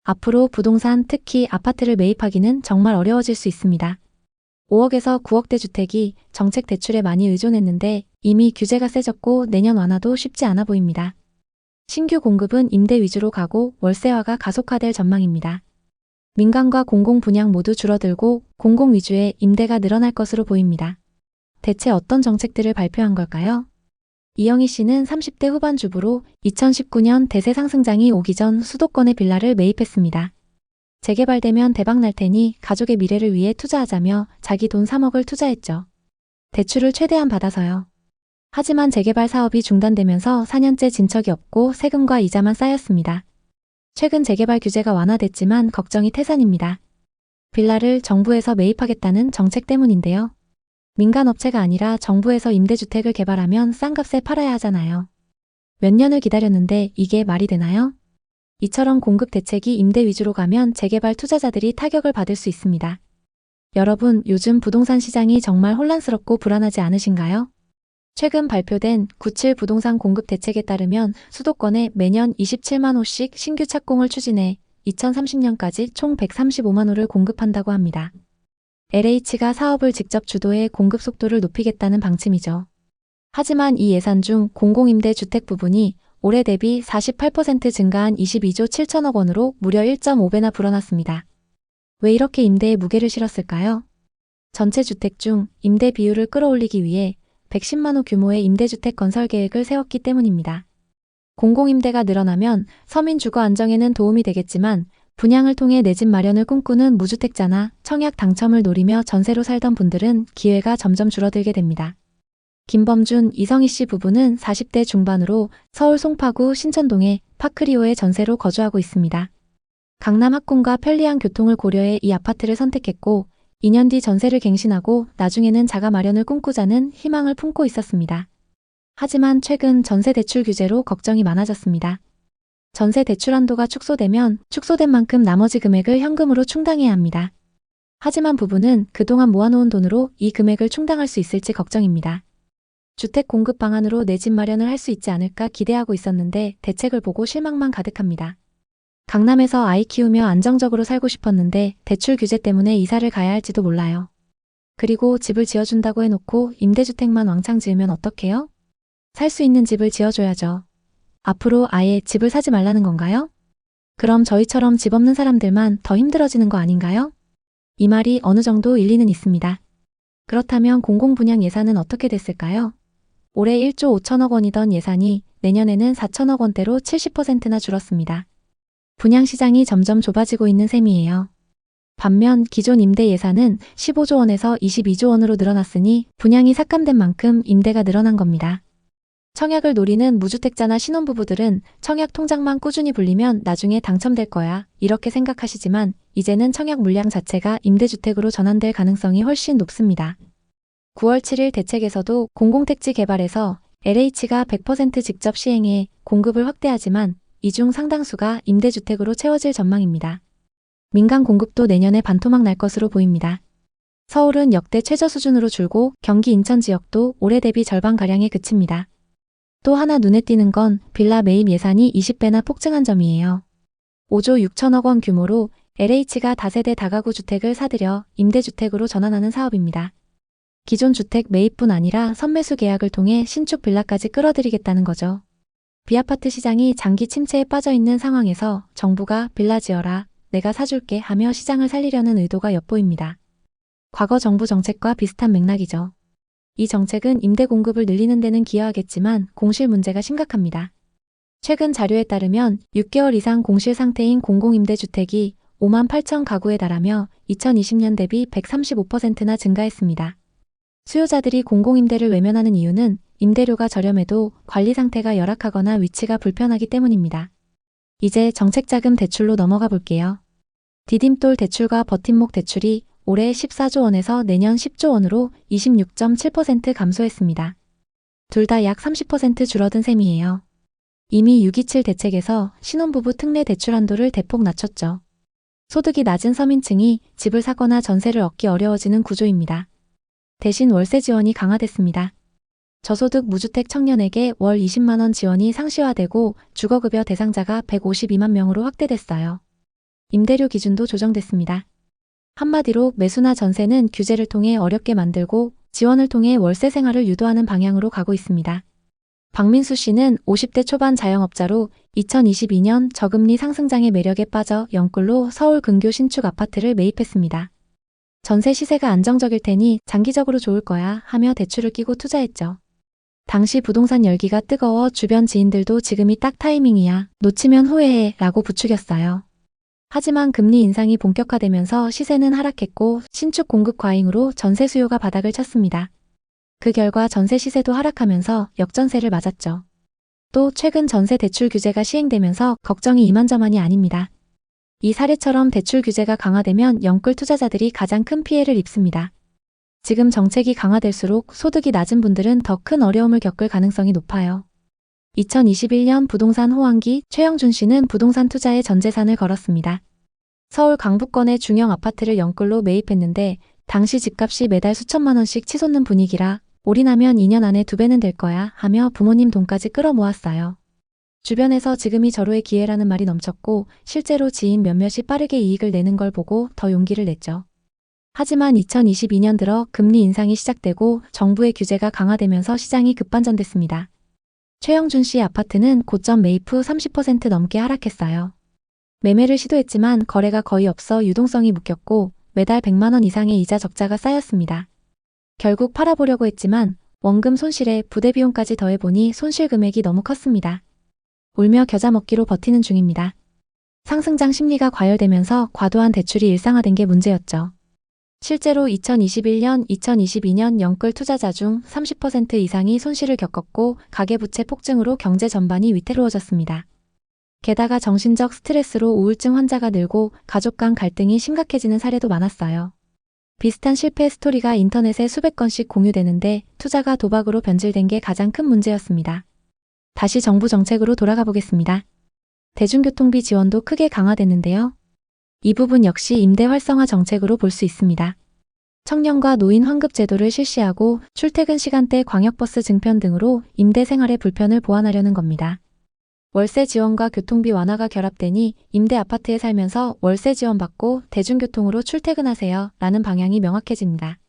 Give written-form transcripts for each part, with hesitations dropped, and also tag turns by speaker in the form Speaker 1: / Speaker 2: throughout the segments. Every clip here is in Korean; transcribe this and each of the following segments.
Speaker 1: 앞으로 부동산, 특히 아파트를 매입하기는 정말 어려워질 수 있습니다. 5억에서 9억대 주택이 정책 대출에 많이 의존했는데 이미 규제가 세졌고 내년 완화도 쉽지 않아 보입니다. 신규 공급은 임대 위주로 가고 월세화가 가속화될 전망입니다. 민간과 공공 분양 모두 줄어들고 공공 위주의 임대가 늘어날 것으로 보입니다. 대체 어떤 정책들을 발표한 걸까요? 이영희 씨는 30대 후반 주부로 2019년 대세 상승장이 오기 전 수도권의 빌라를 매입했습니다. 재개발되면 대박 날 테니 가족의 미래를 위해 투자하자며 자기 돈 3억을 투자했죠. 대출을 최대한 받아서요. 하지만 재개발 사업이 중단되면서 4년째 진척이 없고 세금과 이자만 쌓였습니다. 최근 재개발 규제가 완화됐지만 걱정이 태산입니다. 빌라를 정부에서 매입하겠다는 정책 때문인데요. 민간 업체가 아니라 정부에서 임대주택을 개발하면 싼 값에 팔아야 하잖아요. 몇 년을 기다렸는데 이게 말이 되나요? 이처럼 공급 대책이 임대 위주로 가면 재개발 투자자들이 타격을 받을 수 있습니다. 여러분, 요즘 부동산 시장이 정말 혼란스럽고 불안하지 않으신가요? 최근 발표된 97 부동산 공급 대책에 따르면 수도권에 매년 27만 호씩 신규 착공을 추진해 2030년까지 총 135만 호를 공급한다고 합니다. LH가 사업을 직접 주도해 공급 속도를 높이겠다는 방침이죠. 하지만 이 예산 중 공공임대 주택 부분이 올해 대비 48% 증가한 22조 7천억 원으로 무려 1.5배나 불어났습니다. 왜 이렇게 임대에 무게를 실었을까요? 전체 주택 중 임대 비율을 끌어올리기 위해 110만 호 규모의 임대주택 건설 계획을 세웠기 때문입니다. 공공임대가 늘어나면 서민 주거 안정에는 도움이 되겠지만 분양을 통해 내 집 마련을 꿈꾸는 무주택자나 청약 당첨을 노리며 전세로 살던 분들은 기회가 점점 줄어들게 됩니다. 김범준, 이성희 씨 부부는 40대 중반으로 서울 송파구 신천동의 파크리오에 전세로 거주하고 있습니다. 강남 학군과 편리한 교통을 고려해 이 아파트를 선택했고 2년 뒤 전세를 갱신하고 나중에는 자가 마련을 꿈꾸자는 희망을 품고 있었습니다. 하지만 최근 전세 대출 규제로 걱정이 많아졌습니다. 전세 대출 한도가 축소되면 축소된 만큼 나머지 금액을 현금으로 충당해야 합니다. 하지만 부부는 그동안 모아놓은 돈으로 이 금액을 충당할 수 있을지 걱정입니다. 주택 공급 방안으로 내 집 마련을 할 수 있지 않을까 기대하고 있었는데 대책을 보고 실망만 가득합니다. 강남에서 아이 키우며 안정적으로 살고 싶었는데 대출 규제 때문에 이사를 가야 할지도 몰라요. 그리고 집을 지어준다고 해놓고 임대주택만 왕창 지으면 어떡해요? 살 수 있는 집을 지어줘야죠. 앞으로 아예 집을 사지 말라는 건가요? 그럼 저희처럼 집 없는 사람들만 더 힘들어지는 거 아닌가요? 이 말이 어느 정도 일리는 있습니다. 그렇다면 공공분양 예산은 어떻게 됐을까요? 올해 1조 5천억 원이던 예산이 내년에는 4천억 원대로 70%나 줄었습니다. 분양시장이 점점 좁아지고 있는 셈이에요. 반면 기존 임대 예산은 15조 원에서 22조 원으로 늘어났으니 분양이 삭감된 만큼 임대가 늘어난 겁니다. 청약을 노리는 무주택자나 신혼부부들은 청약 통장만 꾸준히 불리면 나중에 당첨될 거야 이렇게 생각하시지만 이제는 청약 물량 자체가 임대주택으로 전환될 가능성이 훨씬 높습니다. 9월 7일 대책에서도 공공택지 개발에서 LH가 100% 직접 시행해 공급을 확대하지만 이 중 상당수가 임대주택으로 채워질 전망입니다. 민간 공급도 내년에 반토막 날 것으로 보입니다. 서울은 역대 최저 수준으로 줄고 경기 인천 지역도 올해 대비 절반가량에 그칩니다. 또 하나 눈에 띄는 건 빌라 매입 예산이 20배나 폭증한 점이에요. 5조 6천억 원 규모로 LH가 다세대 다가구 주택을 사들여 임대주택으로 전환하는 사업입니다. 기존 주택 매입뿐 아니라 선매수 계약을 통해 신축 빌라까지 끌어들이겠다는 거죠. 비아파트 시장이 장기 침체에 빠져 있는 상황에서 정부가 빌라 지어라, 내가 사줄게 하며 시장을 살리려는 의도가 엿보입니다. 과거 정부 정책과 비슷한 맥락이죠. 이 정책은 임대 공급을 늘리는 데는 기여하겠지만 공실 문제가 심각합니다. 최근 자료에 따르면 6개월 이상 공실 상태인 공공임대주택이 5만 8천 가구에 달하며 2020년 대비 135%나 증가했습니다. 수요자들이 공공임대를 외면하는 이유는 임대료가 저렴해도 관리 상태가 열악하거나 위치가 불편하기 때문입니다. 이제 정책자금 대출로 넘어가 볼게요. 디딤돌 대출과 버팀목 대출이 올해 14조 원에서 내년 10조 원으로 26.7% 감소했습니다. 둘 다 약 30% 줄어든 셈이에요. 이미 627 대책에서 신혼부부 특례 대출 한도를 대폭 낮췄죠. 소득이 낮은 서민층이 집을 사거나 전세를 얻기 어려워지는 구조입니다. 대신 월세 지원이 강화됐습니다. 저소득 무주택 청년에게 월 20만 원 지원이 상시화되고 주거급여 대상자가 152만 명으로 확대됐어요. 임대료 기준도 조정됐습니다. 한마디로 매수나 전세는 규제를 통해 어렵게 만들고 지원을 통해 월세 생활을 유도하는 방향으로 가고 있습니다. 박민수 씨는 50대 초반 자영업자로 2022년 저금리 상승장의 매력에 빠져 영끌로 서울 근교 신축 아파트를 매입했습니다. 전세 시세가 안정적일 테니 장기적으로 좋을 거야 하며 대출을 끼고 투자했죠. 당시 부동산 열기가 뜨거워 주변 지인들도 지금이 딱 타이밍이야, 놓치면 후회해 라고 부추겼어요. 하지만 금리 인상이 본격화되면서 시세는 하락했고 신축 공급 과잉으로 전세 수요가 바닥을 쳤습니다. 그 결과 전세 시세도 하락하면서 역전세를 맞았죠. 또 최근 전세 대출 규제가 시행되면서 걱정이 이만저만이 아닙니다. 이 사례처럼 대출 규제가 강화되면 영끌 투자자들이 가장 큰 피해를 입습니다. 지금 정책이 강화될수록 소득이 낮은 분들은 더 큰 어려움을 겪을 가능성이 높아요. 2021년 부동산 호황기 최영준 씨는 부동산 투자에 전 재산을 걸었습니다. 서울 강북권의 중형 아파트를 영끌로 매입했는데 당시 집값이 매달 수천만 원씩 치솟는 분위기라 올인하면 2년 안에 2배는 될 거야 하며 부모님 돈까지 끌어모았어요. 주변에서 지금이 절호의 기회라는 말이 넘쳤고 실제로 지인 몇몇이 빠르게 이익을 내는 걸 보고 더 용기를 냈죠. 하지만 2022년 들어 금리 인상이 시작되고 정부의 규제가 강화되면서 시장이 급반전됐습니다. 최영준 씨 아파트는 고점 매입 후 30% 넘게 하락했어요. 매매를 시도했지만 거래가 거의 없어 유동성이 묶였고 매달 100만 원 이상의 이자 적자가 쌓였습니다. 결국 팔아보려고 했지만 원금 손실에 부대 비용까지 더해보니 손실 금액이 너무 컸습니다. 울며 겨자 먹기로 버티는 중입니다. 상승장 심리가 과열되면서 과도한 대출이 일상화된 게 문제였죠. 실제로 2021년, 2022년 영끌 투자자 중 30% 이상이 손실을 겪었고 가계부채 폭증으로 경제 전반이 위태로워졌습니다. 게다가 정신적 스트레스로 우울증 환자가 늘고 가족 간 갈등이 심각해지는 사례도 많았어요. 비슷한 실패 스토리가 인터넷에 수백 건씩 공유되는데 투자가 도박으로 변질된 게 가장 큰 문제였습니다. 다시 정부 정책으로 돌아가 보겠습니다. 대중교통비 지원도 크게 강화됐는데요. 이 부분 역시 임대 활성화 정책으로 볼 수 있습니다. 청년과 노인 환급 제도를 실시하고 출퇴근 시간대 광역버스 증편 등으로 임대 생활의 불편을 보완하려는 겁니다. 월세 지원과 교통비 완화가 결합되니 임대 아파트에 살면서 월세 지원받고 대중교통으로 출퇴근하세요 라는 방향이 명확해집니다.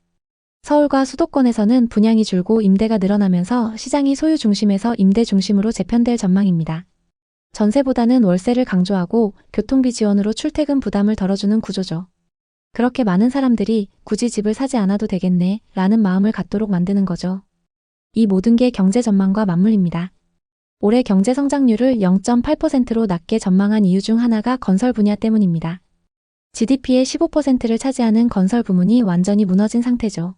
Speaker 1: 서울과 수도권에서는 분양이 줄고 임대가 늘어나면서 시장이 소유 중심에서 임대 중심으로 재편될 전망입니다. 전세보다는 월세를 강조하고 교통비 지원으로 출퇴근 부담을 덜어주는 구조죠. 그렇게 많은 사람들이 굳이 집을 사지 않아도 되겠네 라는 마음을 갖도록 만드는 거죠. 이 모든 게 경제 전망과 맞물립니다. 올해 경제 성장률을 0.8%로 낮게 전망한 이유 중 하나가 건설 분야 때문입니다. GDP의 15%를 차지하는 건설 부문이 완전히 무너진 상태죠.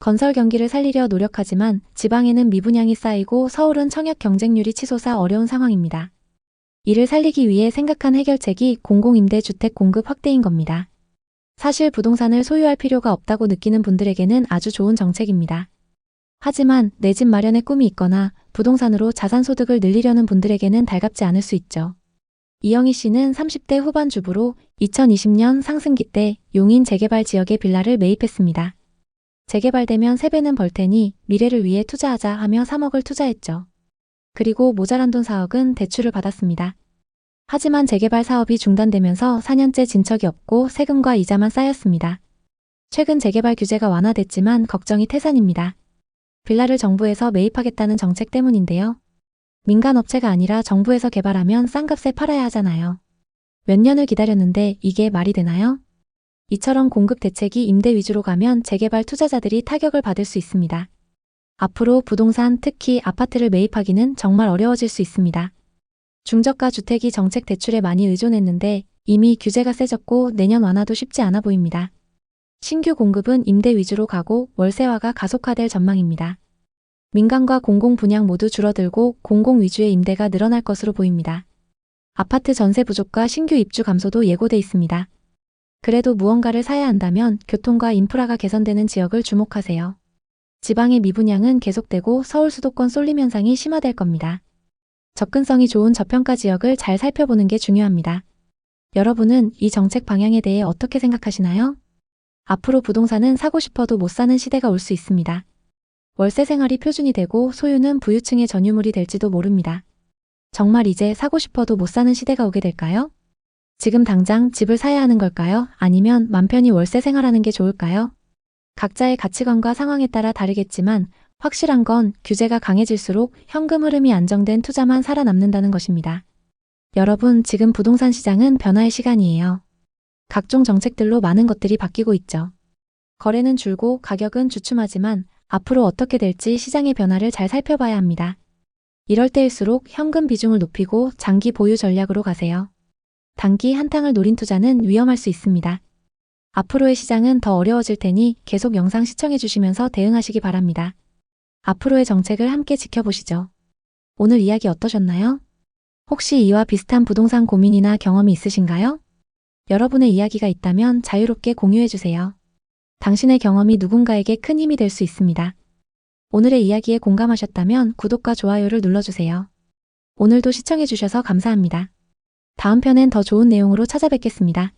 Speaker 1: 건설 경기를 살리려 노력하지만 지방에는 미분양이 쌓이고 서울은 청약 경쟁률이 치솟아 어려운 상황입니다. 이를 살리기 위해 생각한 해결책이 공공임대주택 공급 확대인 겁니다. 사실 부동산을 소유할 필요가 없다고 느끼는 분들에게는 아주 좋은 정책입니다. 하지만 내 집 마련의 꿈이 있거나 부동산으로 자산소득을 늘리려는 분들에게는 달갑지 않을 수 있죠. 이영희 씨는 30대 후반 주부로 2020년 상승기 때 용인 재개발 지역의 빌라를 매입했습니다. 재개발되면 3배는 벌 테니 미래를 위해 투자하자 하며 3억을 투자했죠. 그리고 모자란 돈 4억은 대출을 받았습니다. 하지만 재개발 사업이 중단되면서 4년째 진척이 없고 세금과 이자만 쌓였습니다. 최근 재개발 규제가 완화됐지만 걱정이 태산입니다. 빌라를 정부에서 매입하겠다는 정책 때문인데요. 민간업체가 아니라 정부에서 개발하면 싼 값에 팔아야 하잖아요. 몇 년을 기다렸는데 이게 말이 되나요? 이처럼 공급 대책이 임대 위주로 가면 재개발 투자자들이 타격을 받을 수 있습니다. 앞으로 부동산, 특히 아파트를 매입하기는 정말 어려워질 수 있습니다. 중저가 주택이 정책 대출에 많이 의존했는데 이미 규제가 세졌고 내년 완화도 쉽지 않아 보입니다. 신규 공급은 임대 위주로 가고 월세화가 가속화될 전망입니다. 민간과 공공 분양 모두 줄어들고 공공 위주의 임대가 늘어날 것으로 보입니다. 아파트 전세 부족과 신규 입주 감소도 예고돼 있습니다. 그래도 무언가를 사야 한다면 교통과 인프라가 개선되는 지역을 주목하세요. 지방의 미분양은 계속되고 서울 수도권 쏠림 현상이 심화될 겁니다. 접근성이 좋은 저평가 지역을 잘 살펴보는 게 중요합니다. 여러분은 이 정책 방향에 대해 어떻게 생각하시나요? 앞으로 부동산은 사고 싶어도 못 사는 시대가 올 수 있습니다. 월세 생활이 표준이 되고 소유는 부유층의 전유물이 될지도 모릅니다. 정말 이제 사고 싶어도 못 사는 시대가 오게 될까요? 지금 당장 집을 사야 하는 걸까요? 아니면 맘 편히 월세 생활하는 게 좋을까요? 각자의 가치관과 상황에 따라 다르겠지만 확실한 건 규제가 강해질수록 현금 흐름이 안정된 투자만 살아남는다는 것입니다. 여러분, 지금 부동산 시장은 변화의 시간이에요. 각종 정책들로 많은 것들이 바뀌고 있죠. 거래는 줄고 가격은 주춤하지만 앞으로 어떻게 될지 시장의 변화를 잘 살펴봐야 합니다. 이럴 때일수록 현금 비중을 높이고 장기 보유 전략으로 가세요. 단기 한탕을 노린 투자는 위험할 수 있습니다. 앞으로의 시장은 더 어려워질 테니 계속 영상 시청해 주시면서 대응하시기 바랍니다. 앞으로의 정책을 함께 지켜보시죠. 오늘 이야기 어떠셨나요? 혹시 이와 비슷한 부동산 고민이나 경험이 있으신가요? 여러분의 이야기가 있다면 자유롭게 공유해 주세요. 당신의 경험이 누군가에게 큰 힘이 될 수 있습니다. 오늘의 이야기에 공감하셨다면 구독과 좋아요를 눌러주세요. 오늘도 시청해 주셔서 감사합니다. 다음 편엔 더 좋은 내용으로 찾아뵙겠습니다.